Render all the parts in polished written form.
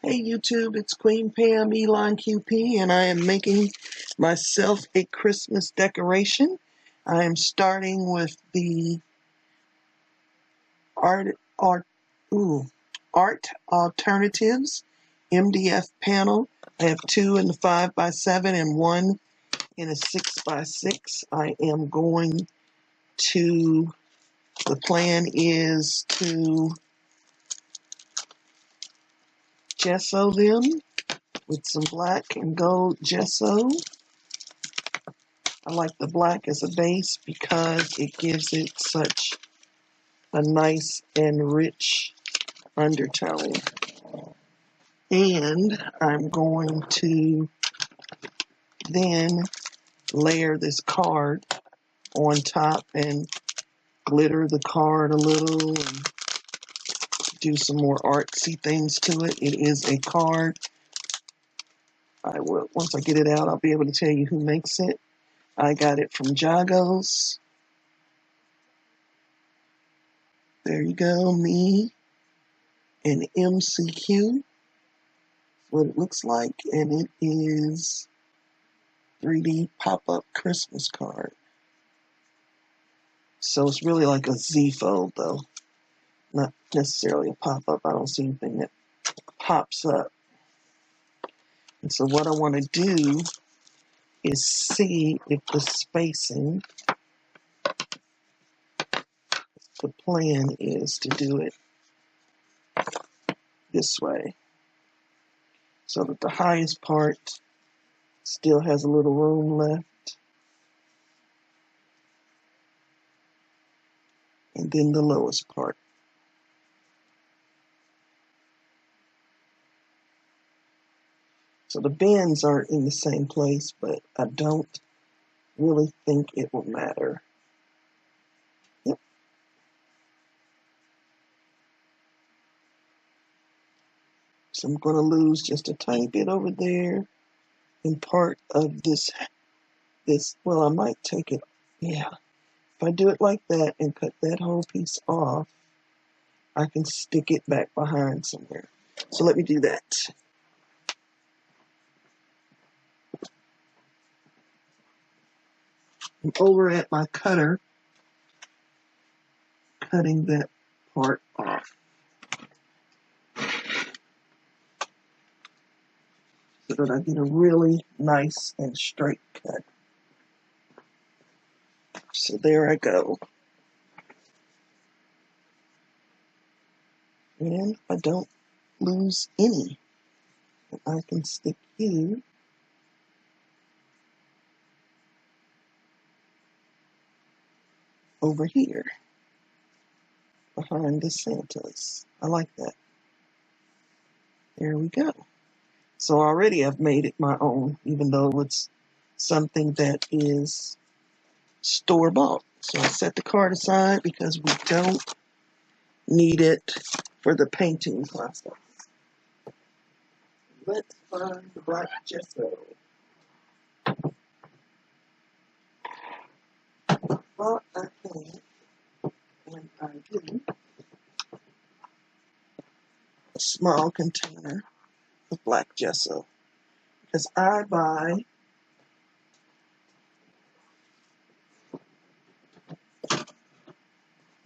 Hey YouTube, it's Queen Pam Elon QP, and I am making myself a Christmas decoration. I am starting with the Art Art ooh, Art Alternatives MDF panel. I have two in the 5x7 and one in a 6x6. The plan is to gesso them with some black and gold gesso. I like the black as a base because it gives it such a nice and rich undertone. And I'm going to then layer this card on top and glitter the card a little and do some more artsy things to it. It is a card. Once I get it out, I'll be able to tell you who makes it. I got it from Jagos. There you go, me and MCQ. What it looks like, and it is 3D pop-up Christmas card. So it's really like a Z-fold though, not necessarily a pop-up. I don't see anything that pops up. And so what I want to do is see if the spacing, the plan is to do it this way, so that the highest part still has a little room left, and then the lowest part. So the bends aren't in the same place, but I don't really think it will matter. Yep. So I'm going to lose just a tiny bit over there in part of this, well, I might take it, yeah. If I do it like that and cut that whole piece off, I can stick it back behind somewhere. So let me do that. I'm over at my cutter, cutting that part off, so that I get a really nice and straight cut. So there I go. And I don't lose any. I can stick you over here behind the Santas. I like that. There we go. So already I've made it my own, even though it's something that is store-bought. So I set the card aside because we don't need it for the painting process. Let's find the black gesso. Well, I think when I do a small container of black gesso, because I buy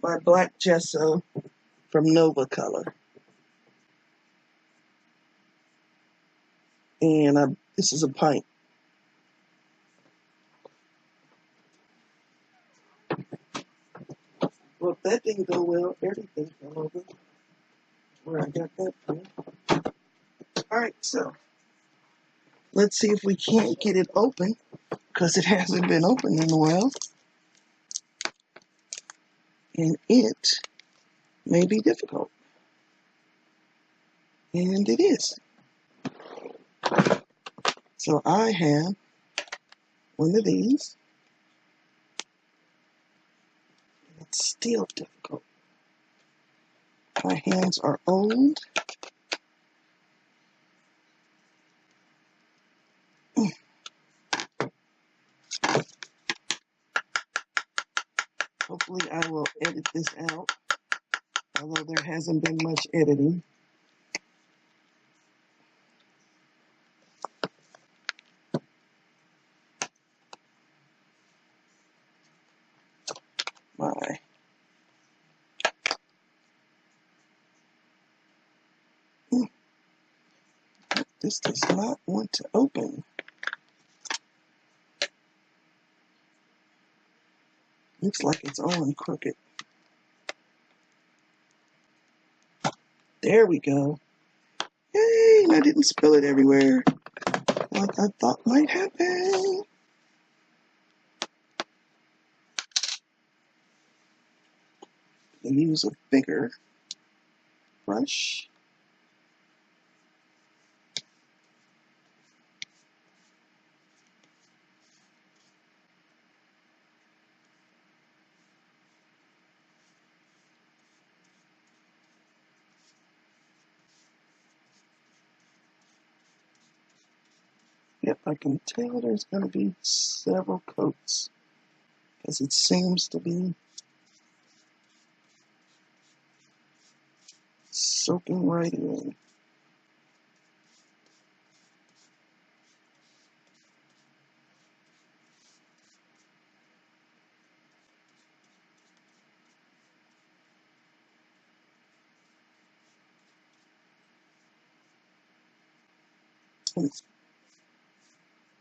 my black gesso from Nova Color. And this is a pint. Well, if that didn't go well, everything fell over where I got that from. Alright, so let's see if we can't get it open, because it hasn't been opened in a while. And it may be difficult. And it is. So I have one of these. It's still difficult. My hands are old. Hopefully I will edit this out, although there hasn't been much editing. This does not want to open. Looks like it's on crooked. There we go. Yay, and I didn't spill it everywhere like I thought might happen. I'll use a bigger brush. Yep, I can tell there's going to be several coats because it seems to be soaking right in.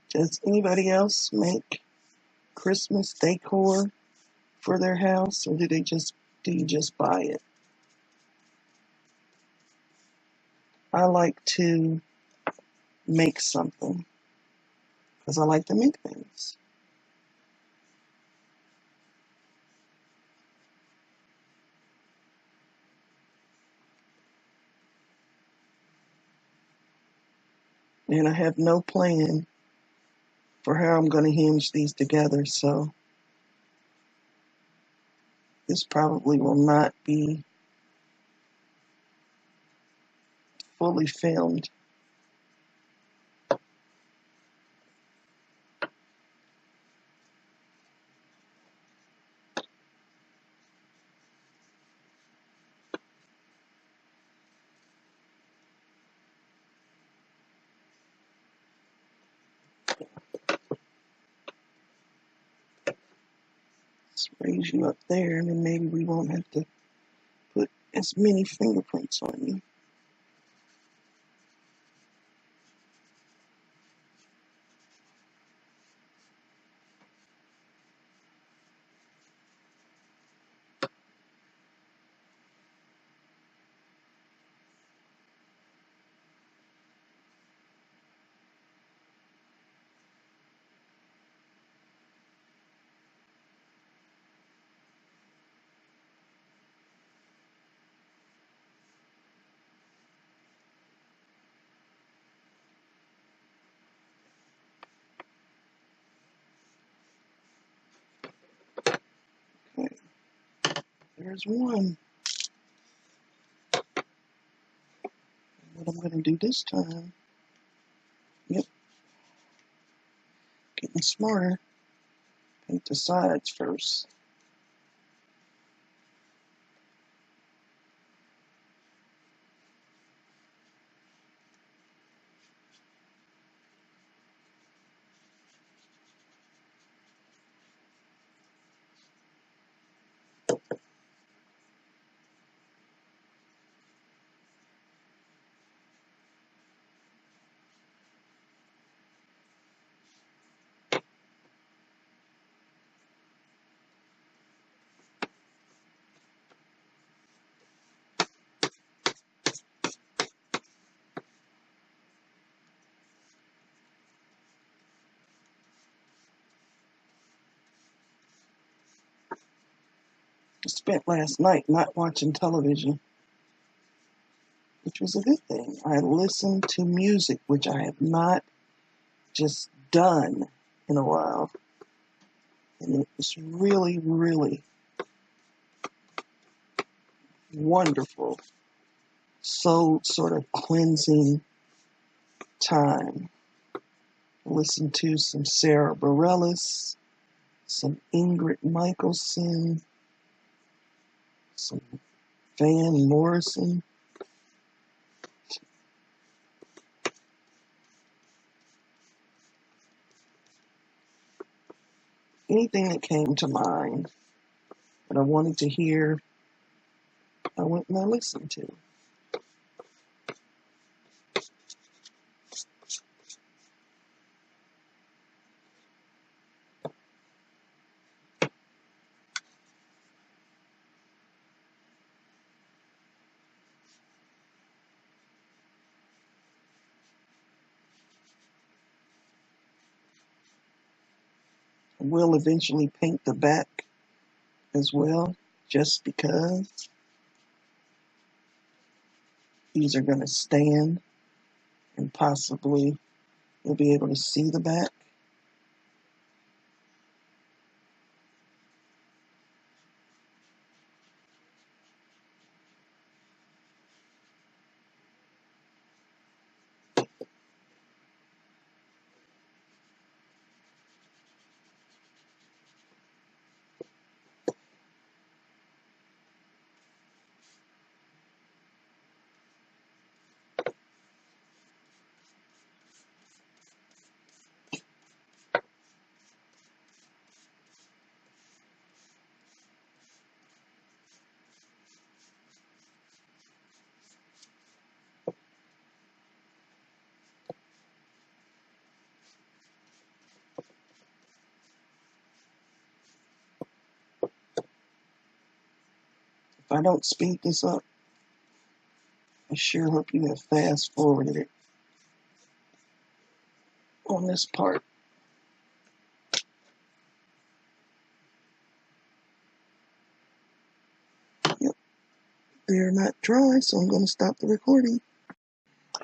Does anybody else make Christmas decor for their house, or do you just buy it? I like to make something because I like to make things. And I have no plan for how I'm going to hinge these together, so this probably will not be fully filmed. Let's raise you up there, and then maybe we won't have to put as many fingerprints on you. Okay, there's one. What I'm going to do this time, yep, getting smarter, paint the sides first. I spent last night not watching television, which was a good thing. I listened to music, which I have not just done in a while. And it was really, really wonderful. So sort of cleansing time. Listen to some Sarah Bareilles, some Ingrid Michaelson, some Van Morrison. Anything that came to mind that I wanted to hear, I went and I listened to. We'll eventually paint the back as well, just because these are going to stand and possibly you'll be able to see the back. If I don't speed this up, I sure hope you have fast forwarded it on this part. Yep, they're not dry, so I'm going to stop the recording.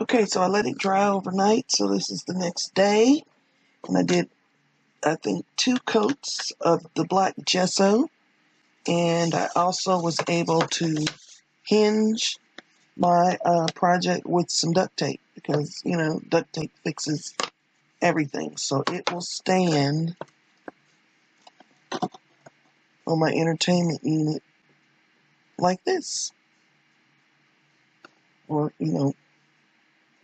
Okay, so I let it dry overnight, so this is the next day, and I did, I think, 2 coats of the black gesso, and I also was able to hinge my project with some duct tape, because, you know, duct tape fixes everything, so it will stand on my entertainment unit like this, or, you know,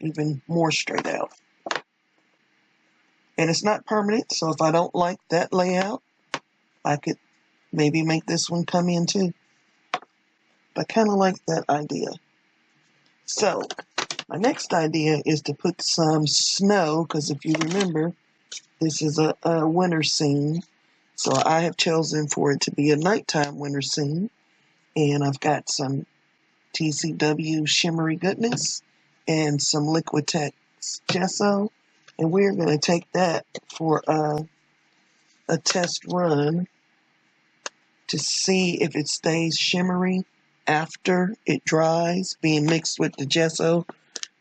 even more straight out. And it's not permanent, so if I don't like that layout, I could maybe make this one come in too. But I kind of like that idea. So my next idea is to put some snow, because if you remember, this is a winter scene. So I have chosen for it to be a nighttime winter scene. And I've got some TCW shimmery goodness and some Liquitex gesso. And we're going to take that for a test run to see if it stays shimmery after it dries, being mixed with the gesso,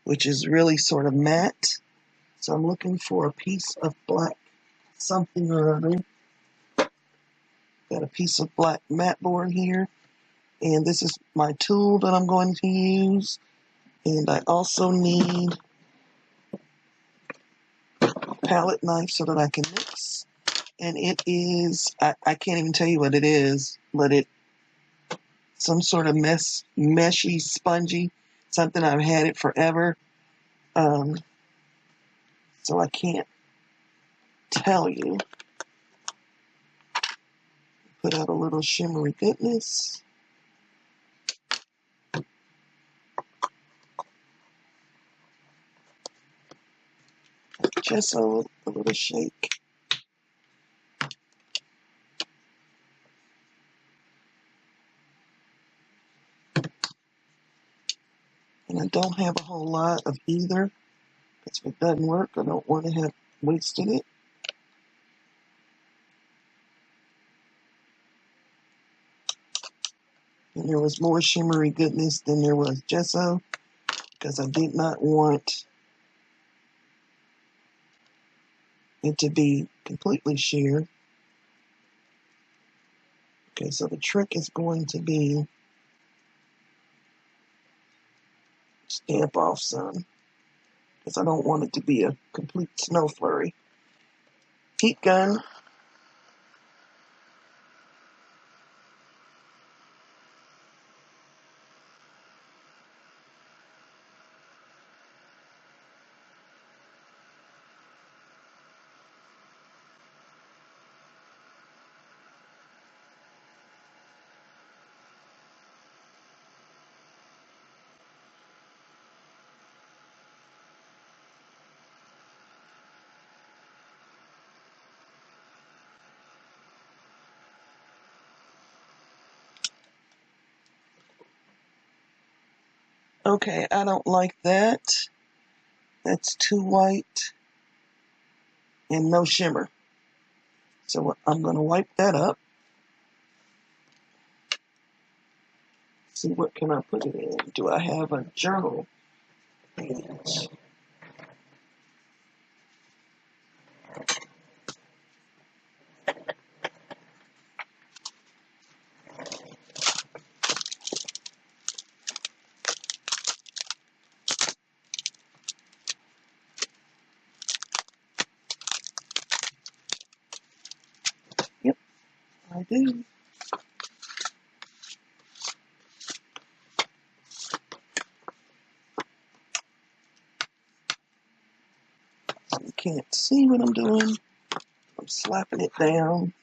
which is really sort of matte. So I'm looking for a piece of black something or other. Got a piece of black matte board here. And this is my tool that I'm going to use. And I also need a palette knife so that I can mix. And it is, I can't even tell you what it is, but it some sort of meshy, spongy, something. I've had it forever. So I can't tell you. Put out a little shimmery goodness. Just a little shake. And I don't have a whole lot of either, because if it doesn't work, I don't want to have wasted it. And there was more shimmery goodness than there was gesso, because I did not want it to be completely sheer. Okay, so the trick is going to be stamp off some, because I don't want it to be a complete snow flurry. Heat gun. Okay, I don't like that. That's too white and no shimmer. So I'm going to wipe that up. See, what can I put it in? Do I have a journal page? Yep, I do. So you can't see what I'm doing. I'm slapping it down.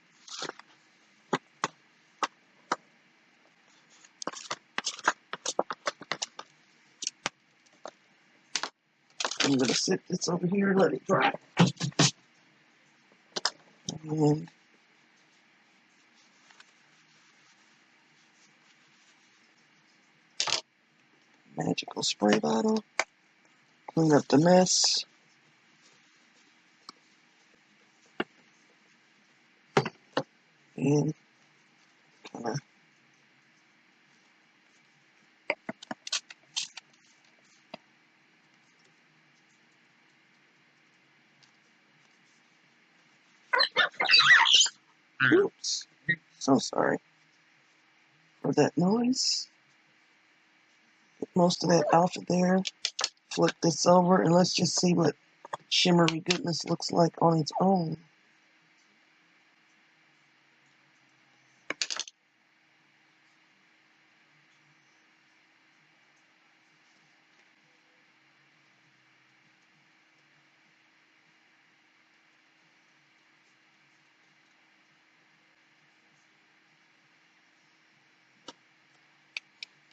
I'm going to sit this over here and let it dry. And magical spray bottle. Clean up the mess. And kind of oops. So sorry for that noise. Get most of that out of there. Flip this over and let's just see what shimmery goodness looks like on its own.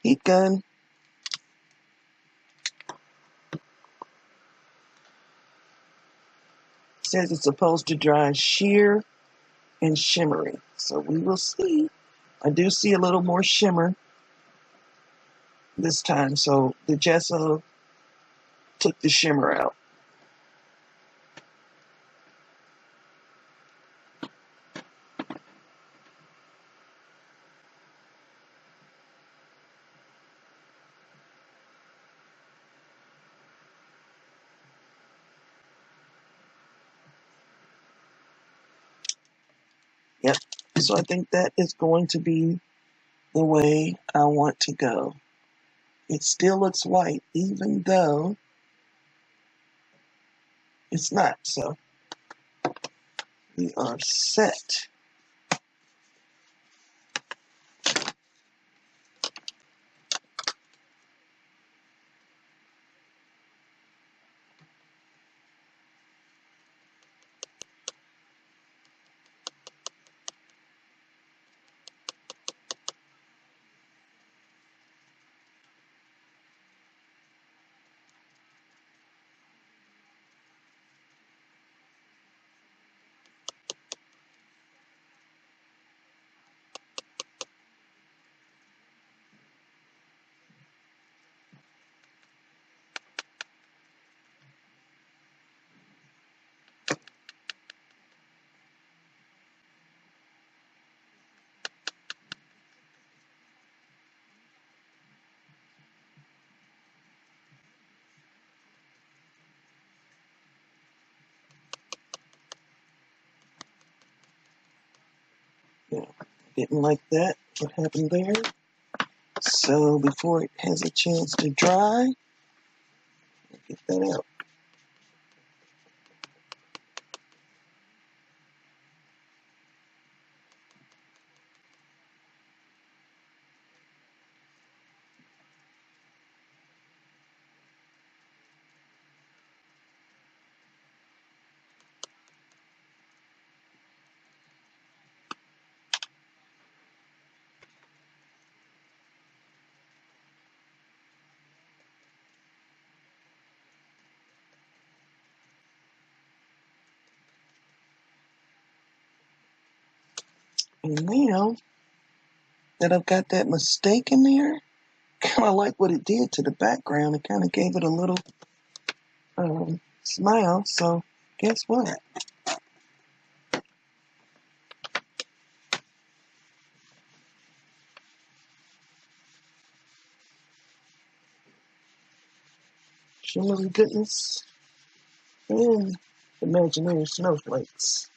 Heat gun. Says it's supposed to dry sheer and shimmery. So we will see. I do see a little more shimmer this time. So the gesso took the shimmer out. Yep. So I think that is going to be the way I want to go. It still looks white, even though it's not. So we are set. Yeah, didn't like that. What happened there? So before it has a chance to dry, get that out. And now that I've got that mistake in there, kind of like what it did to the background. It kind of gave it a little smile. So guess what? shimmery goodness, and imaginary snowflakes.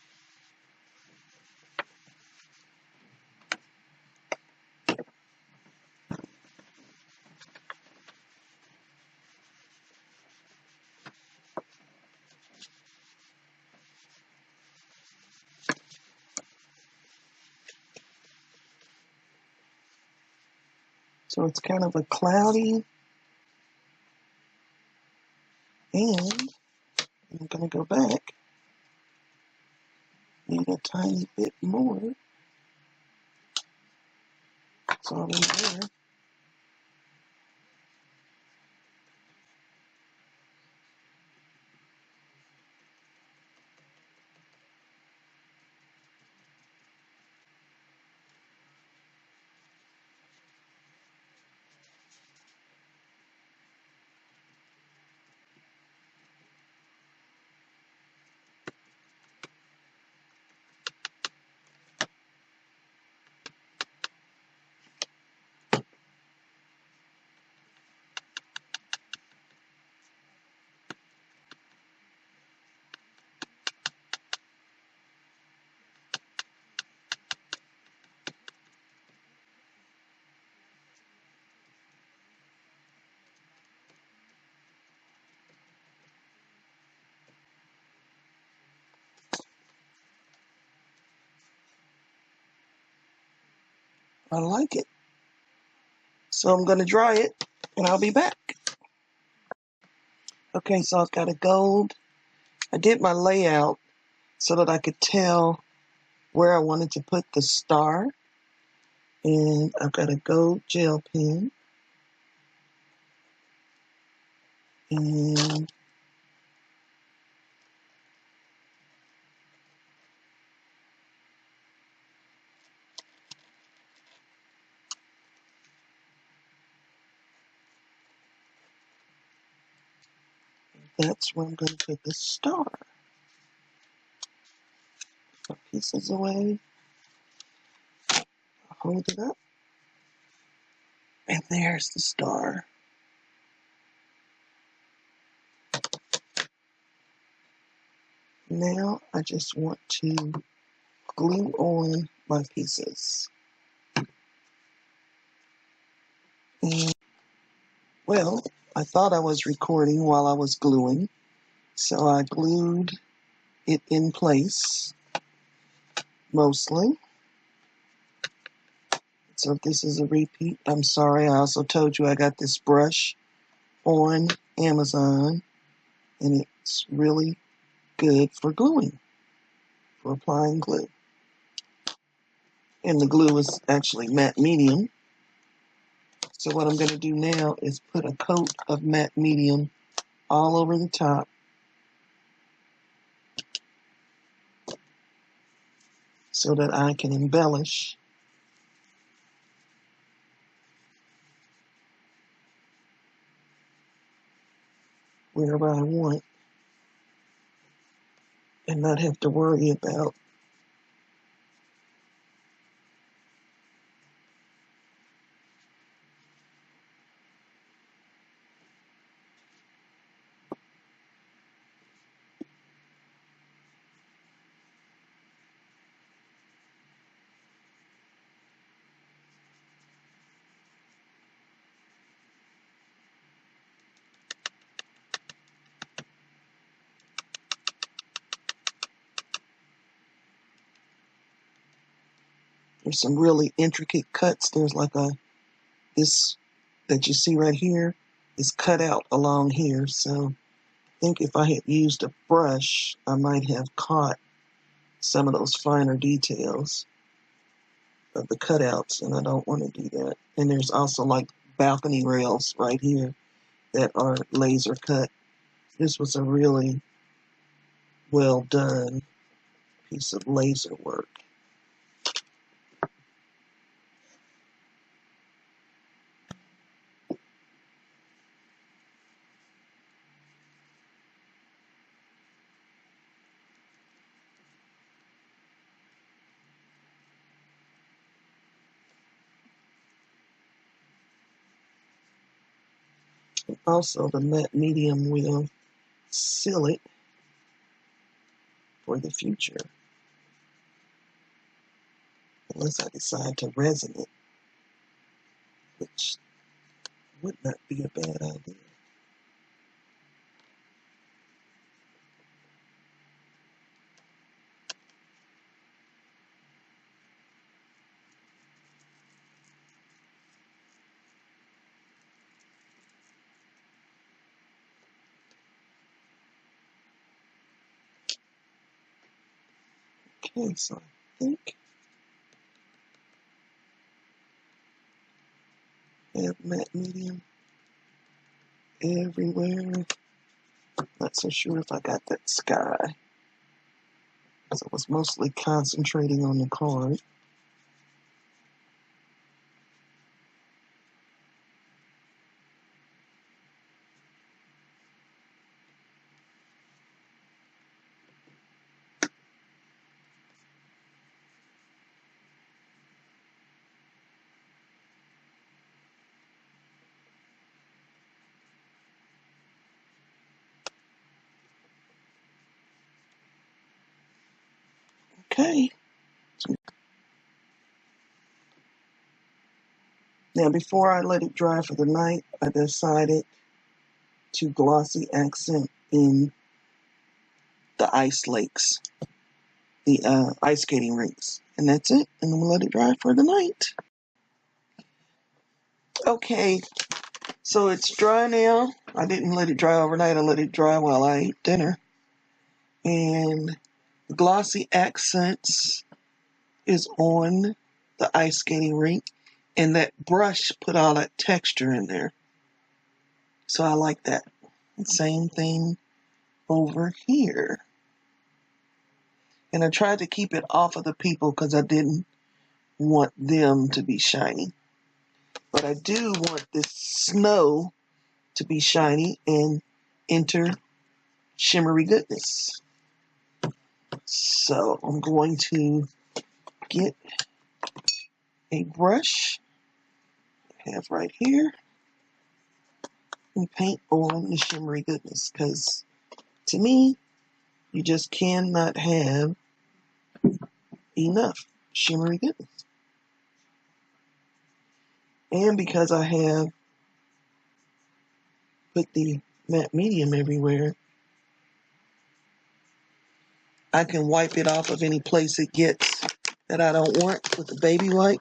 So it's kind of a cloudy, and I'm going to go back, need a tiny bit more. It's already there. I like it. So I'm going to dry it, and I'll be back. Okay, so I've got a gold. I did my layout so that I could tell where I wanted to put the star. And I've got a gold gel pen. And that's where I'm going to put the star. Put pieces away. Hold it up. And there's the star. Now I just want to glue on my pieces. And, well, I thought I was recording while I was gluing, so I glued it in place, mostly. So if this is a repeat, I'm sorry. I also told you I got this brush on Amazon, and it's really good for gluing, for applying glue. And the glue is actually matte medium. So what I'm going to do now is put a coat of matte medium all over the top so that I can embellish wherever I want and not have to worry about there's some really intricate cuts. There's like this that you see right here is cut out along here. So I think if I had used a brush, I might have caught some of those finer details of the cutouts, and I don't want to do that. And there's also like balcony rails right here that are laser cut. This was a really well done piece of laser work. Also, the matte medium will seal it for the future, unless I decide to resin it, which would not be a bad idea. Okay, so I think I have matte medium everywhere. Not so sure if I got that sky, because I was mostly concentrating on the card. Okay. Now, before I let it dry for the night, I decided to glossy accent in the ice lakes, the ice skating rinks. And that's it. And I'm going to let it dry for the night. Okay, so it's dry now. I didn't let it dry overnight. I let it dry while I ate dinner. And the glossy accents is on the ice skating rink. And that brush put all that texture in there. So I like that. Same thing over here. And I tried to keep it off of the people because I didn't want them to be shiny. But I do want this snow to be shiny and enter shimmery goodness. So I'm going to get a brush I have right here and paint on the shimmery goodness, because to me, you just cannot have enough shimmery goodness. And because I have put the matte medium everywhere, I can wipe it off of any place it gets that I don't want with the baby wipe.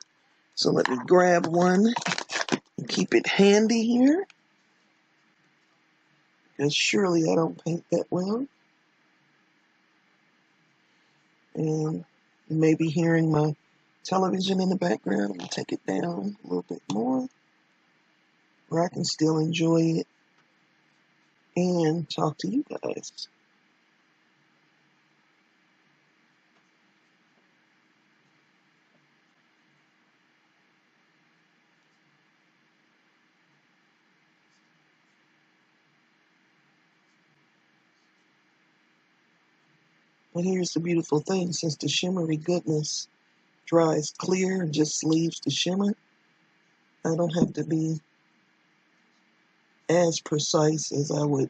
So let me grab one and keep it handy here, because surely I don't paint that well. And you may be hearing my television in the background. I'm going to take it down a little bit more where I can still enjoy it and talk to you guys. But here's the beautiful thing. Since the shimmery goodness dries clear and just leaves the shimmer, I don't have to be as precise as I would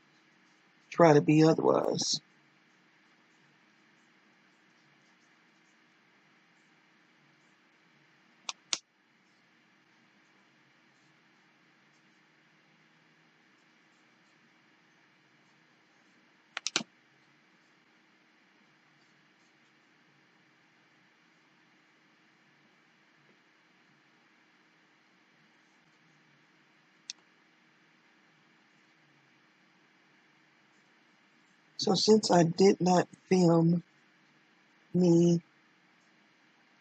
try to be otherwise. So since I did not film me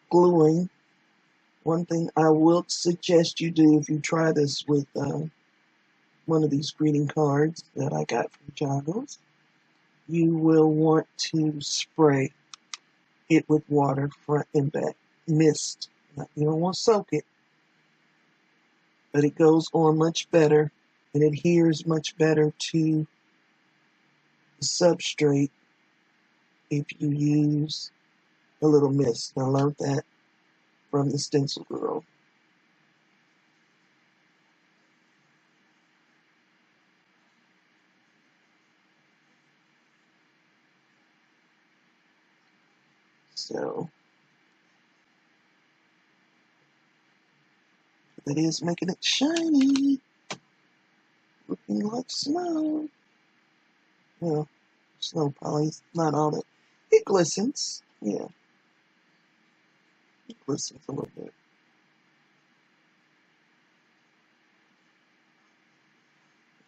gluing, one thing I will suggest you do if you try this with one of these greeting cards that I got from Joggles, you will want to spray it with water front and back. Mist. You don't want to soak it, but it goes on much better and adheres much better to the substrate if you use a little mist. I learned that from the stencil girl. So that is making it shiny, looking like snow. Well, snow probably is not all that. It glistens. Yeah, it glistens a little bit.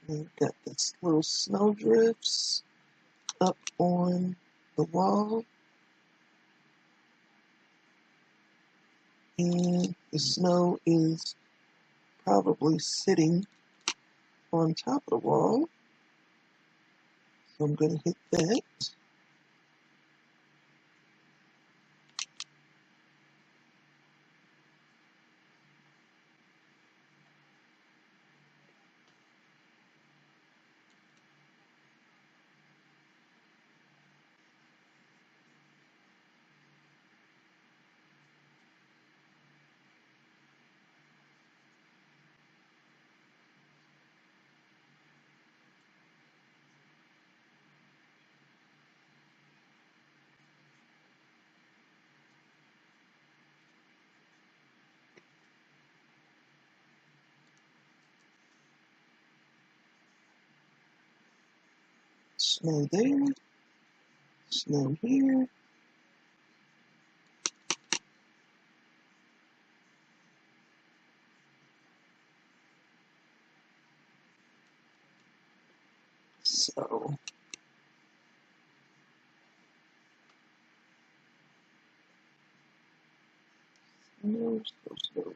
And we've got this little snow drifts up on the wall. And the snow is probably sitting on top of the wall. So I'm going to hit that. Snow there, snow here. So snow, snow, snow.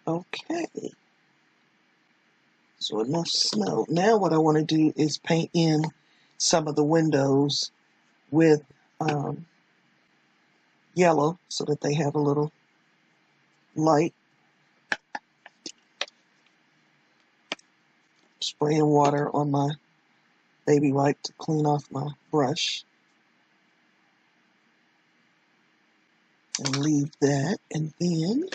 Okay, so enough snow. Now what I want to do is paint in some of the windows with yellow so that they have a little light. Spraying water on my baby wipe to clean off my brush. And leave that. And then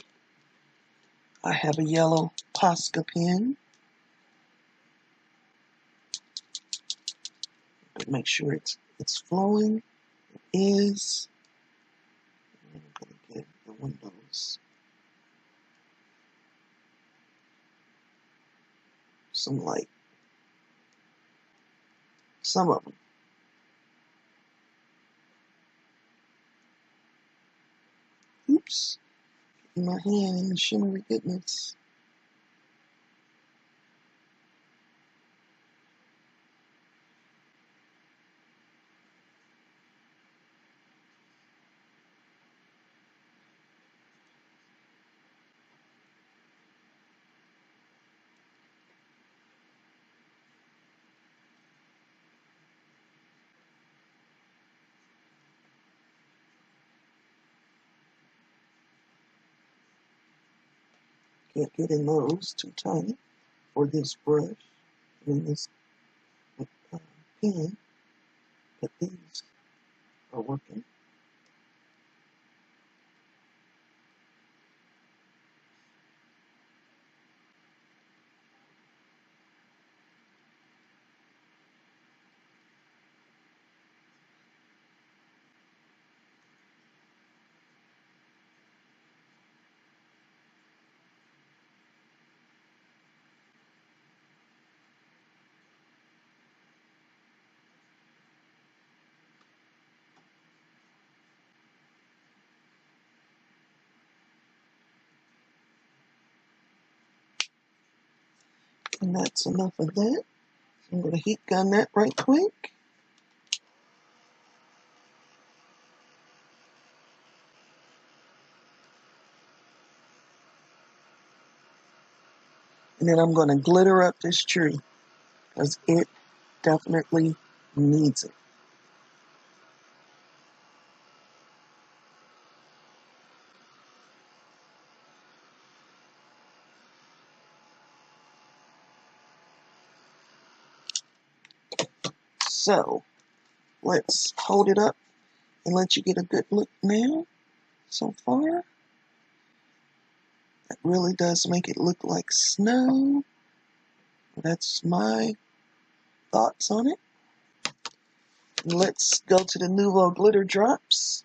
I have a yellow Posca pen. Make sure it's flowing. It is. I'm going to give the windows some light. Some of them. Oops. In my hand in the shimmery goodness. Can't get in those, too tiny for this brush. I mean this pen, but these are working. And that's enough of that. I'm going to heat gun that right quick. And then I'm going to glitter up this tree because it definitely needs it. So let's hold it up and let you get a good look now. So far, that really does make it look like snow. That's my thoughts on it. Let's go to the Nuvo glitter drops,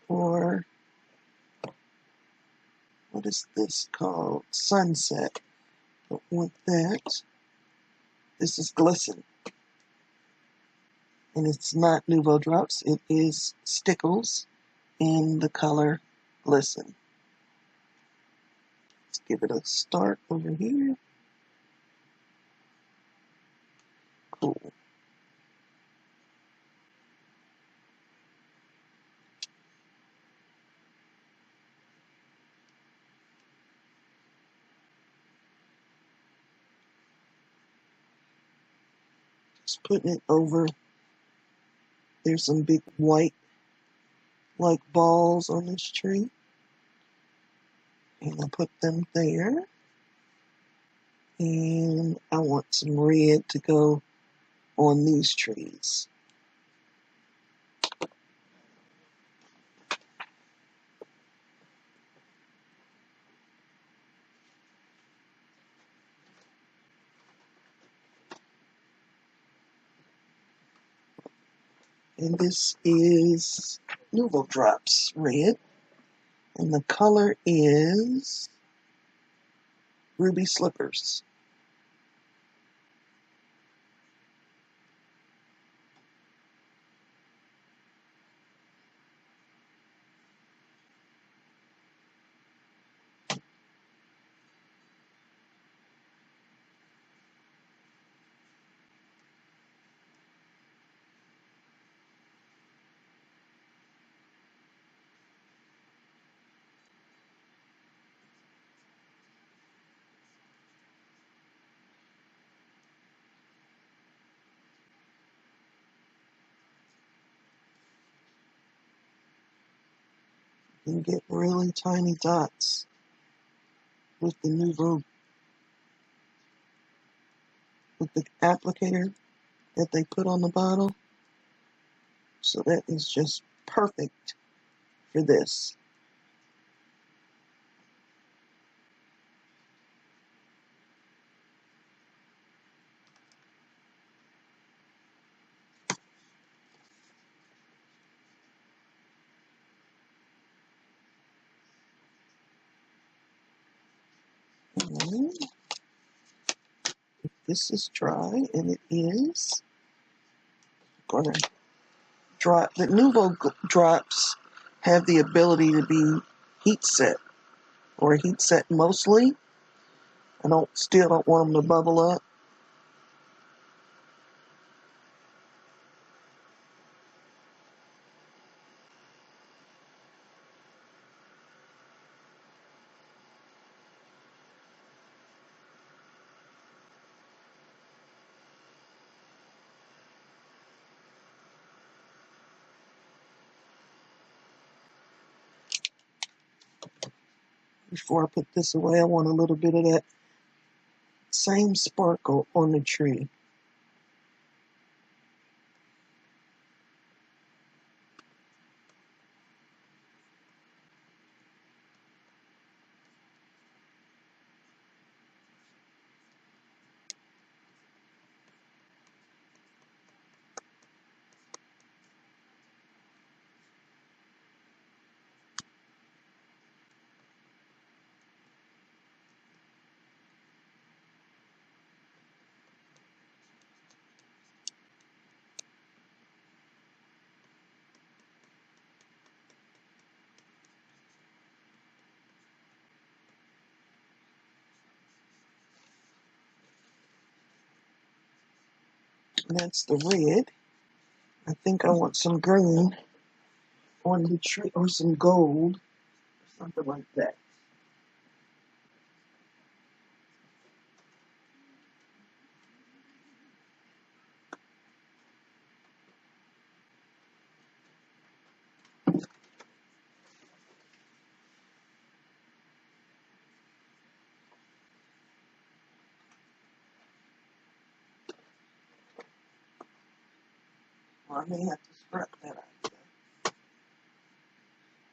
or what is this called? Sunset. Don't want that. This is Glisten. And it's not Nuvo drops, it is Stickles in the color Glisten. Let's give it a start over here. Cool. Just putting it over. There's some big white like balls on this tree. And I'll put them there. And I want some red to go on these trees. And this is Nuvo Drops red. And the color is Ruby Slippers. You can get really tiny dots with the Nuvo, with the applicator that they put on the bottle. So that is just perfect for this. And if this is dry, and it is, I'm gonna drop. The Nuvo drops have the ability to be heat set, or heat set mostly. I still don't want them to bubble up. Before I put this away, I want a little bit of that same sparkle on the tree. And that's the red. I think I want some green on the tree, or some gold, something like that. Or I may have to scrap that idea,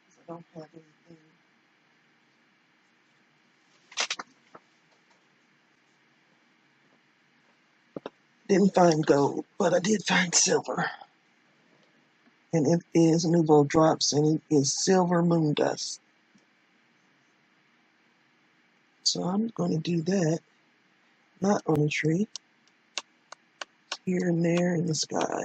because I don't have anything. Didn't find gold, but I did find silver. And it is Nouveau Drops, and it is silver moon dust. So I'm going to do that, not on a tree, here and there in the sky.